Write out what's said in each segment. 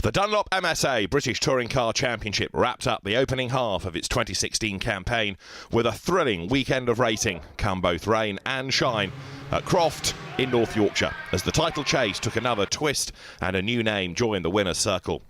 The Dunlop MSA British Touring Car Championship wrapped up the opening half of its 2016 campaign with a thrilling weekend of racing, come both rain and shine, at Croft in North Yorkshire, as the title chase took another twist and a new name joined the winner's circle.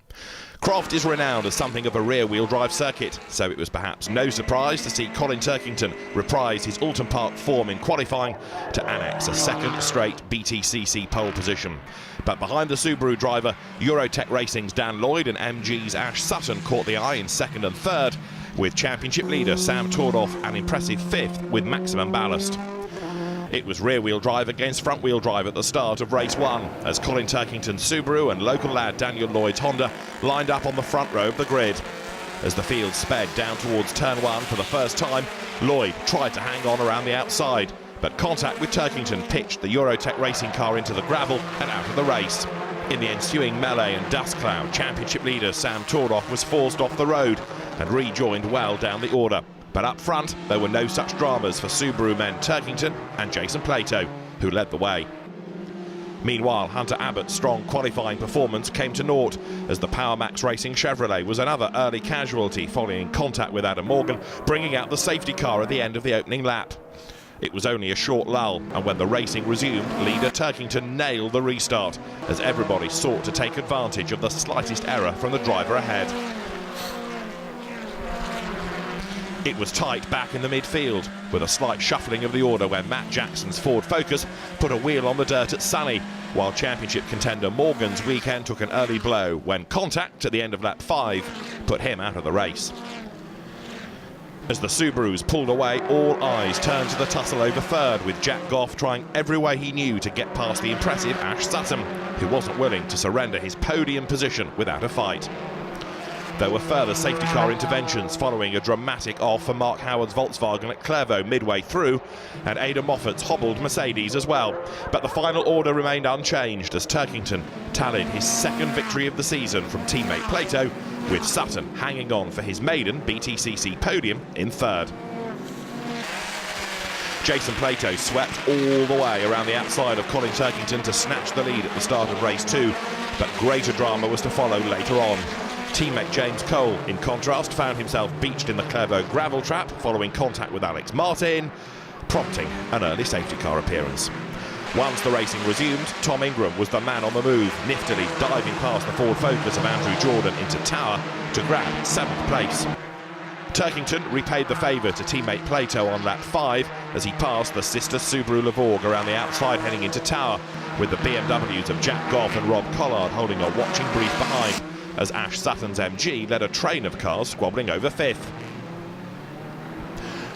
Croft is renowned as something of a rear-wheel drive circuit, so it was perhaps no surprise to see Colin Turkington reprise his Alton Park form in qualifying to annex a second straight BTCC pole position. But behind the Subaru driver, Eurotech Racing's Dan Lloyd and MG's Ash Sutton caught the eye in second and third, with championship leader Sam Tordoff an impressive fifth with maximum ballast. It was rear-wheel drive against front-wheel drive at the start of race one, as Colin Turkington's Subaru and local lad Daniel Lloyd's Honda lined up on the front row of the grid. As the field sped down towards turn one for the first time, Lloyd tried to hang on around the outside, but contact with Turkington pitched the Eurotech racing car into the gravel and out of the race. In the ensuing melee and dust cloud, championship leader Sam Tordoff was forced off the road and rejoined well down the order. But up front, there were no such dramas for Subaru men Turkington and Jason Plato, who led the way. Meanwhile, Hunter Abbott's strong qualifying performance came to naught, as the PowerMax Racing Chevrolet was another early casualty following contact with Adam Morgan, bringing out the safety car at the end of the opening lap. It was only a short lull, and when the racing resumed, leader Turkington nailed the restart, as everybody sought to take advantage of the slightest error from the driver ahead. It was tight back in the midfield, with a slight shuffling of the order when Matt Jackson's Ford Focus put a wheel on the dirt at Sunny, while championship contender Morgan's weekend took an early blow when contact at the end of lap 5 put him out of the race. As the Subarus pulled away, all eyes turned to the tussle over third, with Jack Goff trying every way he knew to get past the impressive Ash Sutton, who wasn't willing to surrender his podium position without a fight. There were further safety car interventions following a dramatic off for Mark Howard's Volkswagen at Clairvaux midway through, and Ada Moffat's hobbled Mercedes as well. But the final order remained unchanged as Turkington tallied his second victory of the season from teammate Plato, with Sutton hanging on for his maiden BTCC podium in third. Jason Plato swept all the way around the outside of Colin Turkington to snatch the lead at the start of race 2, but greater drama was to follow later on. Teammate James Cole, in contrast, found himself beached in the Clairvaux gravel trap following contact with Alex Martin, prompting an early safety car appearance. Once the racing resumed, Tom Ingram was the man on the move, niftily diving past the Ford Focus of Andrew Jordan into Tower to grab 7th place. Turkington repaid the favour to teammate Plato on lap 5 as he passed the sister Subaru Levorg around the outside heading into Tower, with the BMWs of Jack Goff and Rob Collard holding a watching brief behind, as Ash Sutton's MG led a train of cars squabbling over 5th.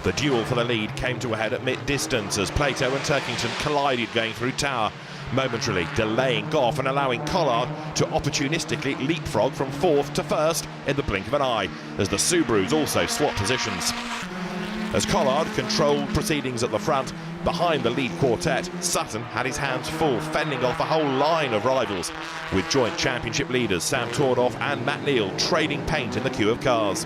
The duel for the lead came to a head at mid-distance as Plato and Turkington collided going through Tower, momentarily delaying Goff and allowing Collard to opportunistically leapfrog from 4th to 1st in the blink of an eye, as the Subarus also swapped positions. As Collard controlled proceedings at the front, behind the lead quartet, Sutton had his hands full, fending off a whole line of rivals, with joint championship leaders Sam Tordoff and Matt Neal trading paint in the queue of cars.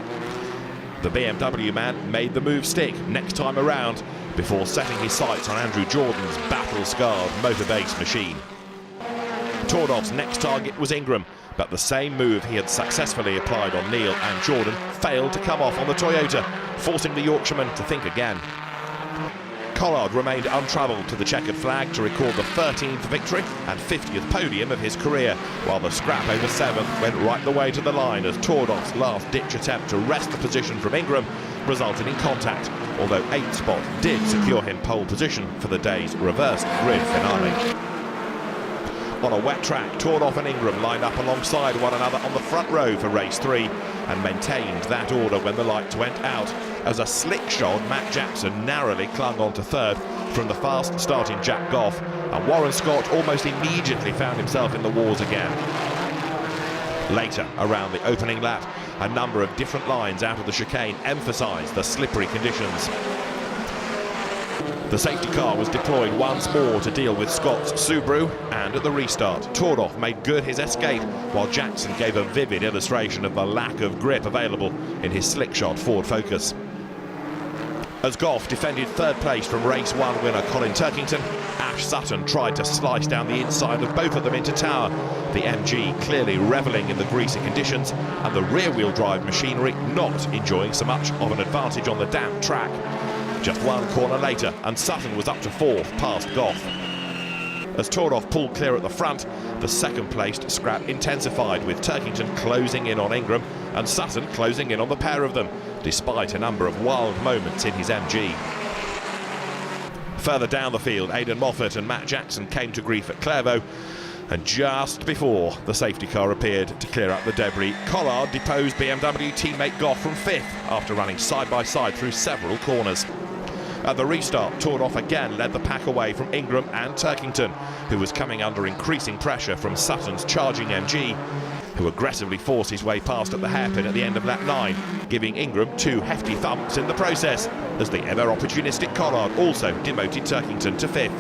The BMW man made the move stick next time around, before setting his sights on Andrew Jordan's battle-scarred motor-based machine. Tordoff's next target was Ingram, but the same move he had successfully applied on Neal and Jordan failed to come off on the Toyota, forcing the Yorkshireman to think again. Collard remained untroubled to the checkered flag to record the 13th victory and 50th podium of his career, while the scrap over 7th went right the way to the line as Tordoff's last-ditch attempt to wrest the position from Ingram resulted in contact, although 8th spot did secure him pole position for the day's reversed grid finale. On a wet track, Tordoff and Ingram lined up alongside one another on the front row for race 3 and maintained that order when the lights went out, as a slick-shod Matt Jackson narrowly clung on to 3rd from the fast-starting Jack Goff, and Warren Scott almost immediately found himself in the wars again. Later, around the opening lap, a number of different lines out of the chicane emphasised the slippery conditions. The safety car was deployed once more to deal with Scott's Subaru, and at the restart, Tordoff made good his escape, while Jackson gave a vivid illustration of the lack of grip available in his slick-shod Ford Focus. As Goff defended 3rd place from race 1 winner Colin Turkington, Ash Sutton tried to slice down the inside of both of them into tower. The MG clearly revelling in the greasy conditions, and the rear-wheel drive machinery not enjoying so much of an advantage on the damp track. Just one corner later, and Sutton was up to fourth, past Goff. As Tordov pulled clear at the front, the second-placed scrap intensified, with Turkington closing in on Ingram and Sutton closing in on the pair of them, despite a number of wild moments in his MG. Further down the field, Aidan Moffat and Matt Jackson came to grief at Clairvaux, and just before the safety car appeared to clear up the debris, Collard deposed BMW teammate Goff from fifth after running side by side through several corners. At the restart, Tordov again led the pack away from Ingram and Turkington, who was coming under increasing pressure from Sutton's charging MG, who aggressively forced his way past at the hairpin at the end of lap 9, giving Ingram 2 hefty thumps in the process, as the ever-opportunistic Collard also demoted Turkington to fifth.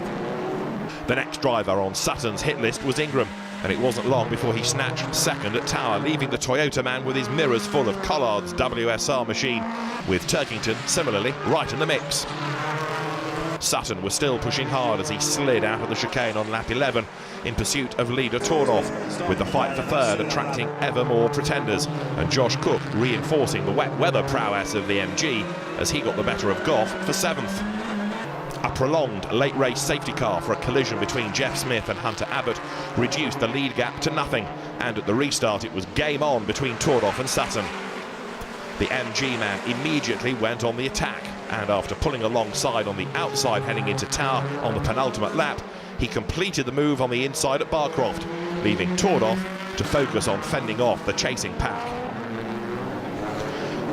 The next driver on Sutton's hit list was Ingram, and it wasn't long before he snatched second at Tower, leaving the Toyota man with his mirrors full of Collard's WSR machine, with Turkington similarly right in the mix. Sutton was still pushing hard as he slid out of the chicane on lap 11 in pursuit of leader Tordov, with the fight for third attracting ever more pretenders, and Josh Cook reinforcing the wet weather prowess of the MG as he got the better of Goff for seventh. A prolonged late race safety car for a collision between Jeff Smith and Hunter Abbott reduced the lead gap to nothing, and at the restart it was game on between Tordov and Sutton. The MG man immediately went on the attack, and after pulling alongside on the outside heading into Tower on the penultimate lap, he completed the move on the inside at Barcroft, leaving Tordov to focus on fending off the chasing pack.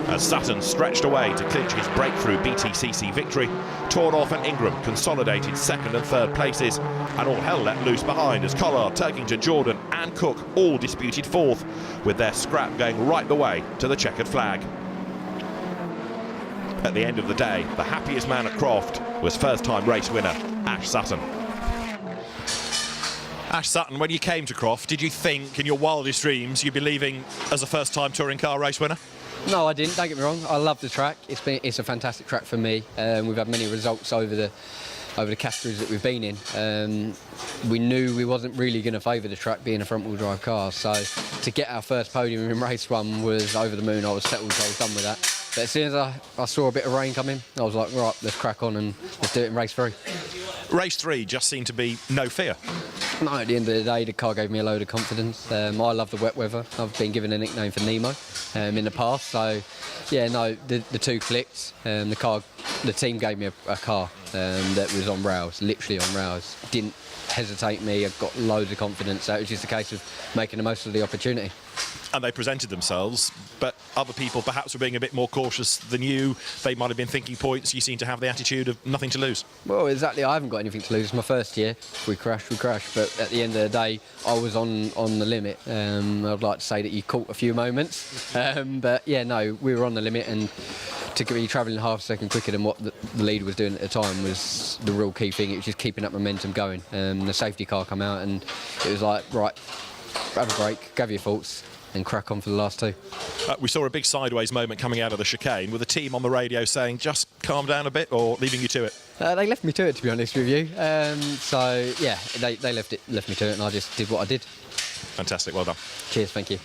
As Sutton stretched away to clinch his breakthrough BTCC victory, Tordov and Ingram consolidated second and third places, and all hell let loose behind as Collard, Turkington, Jordan and Cook all disputed fourth, with their scrap going right the way to the checkered flag. At the end of the day, the happiest man at Croft was first-time race winner Ash Sutton. Ash Sutton, when you came to Croft, did you think in your wildest dreams you'd be leaving as a first-time touring car race winner? No, I didn't. Don't get me wrong. I love the track. It's a fantastic track for me. We've had many results over the categories that we've been in. We knew we wasn't really going to favour the track being a front-wheel drive car. So to get our first podium in race one was over the moon. I was settled. I was done with that. But as soon as I saw a bit of rain coming, I was like, right, let's crack on and let's do it in race 3. Race 3 just seemed to be no fear. No, at the end of the day, the car gave me a load of confidence. I love the wet weather. I've been given a nickname for Nemo in the past. So, yeah, no, the two clicked. The team gave me a car that was on rails, literally on rails. Didn't hesitate me. I got loads of confidence. So it was just a case of making the most of the opportunity. And they presented themselves, but other people perhaps were being a bit more cautious than you. They might have been thinking points. You seem to have the attitude of nothing to lose. Well, exactly. I haven't got anything to lose. It's my first year. If we crash, we crash. But at the end of the day, I was on the limit. I'd like to say that you caught a few moments. But, yeah, no, we were on the limit, and to be travelling half a second quicker than what the leader was doing at the time was the real key thing. It was just keeping that momentum going. The safety car come out, and it was like, right, have a break, gather your thoughts, and crack on for the last 2. We saw a big sideways moment coming out of the chicane with the team on the radio saying, just calm down a bit, or leaving you to it? They left me to it, to be honest with you. So, yeah, they left me to it, and I just did what I did. Fantastic, well done. Cheers, thank you.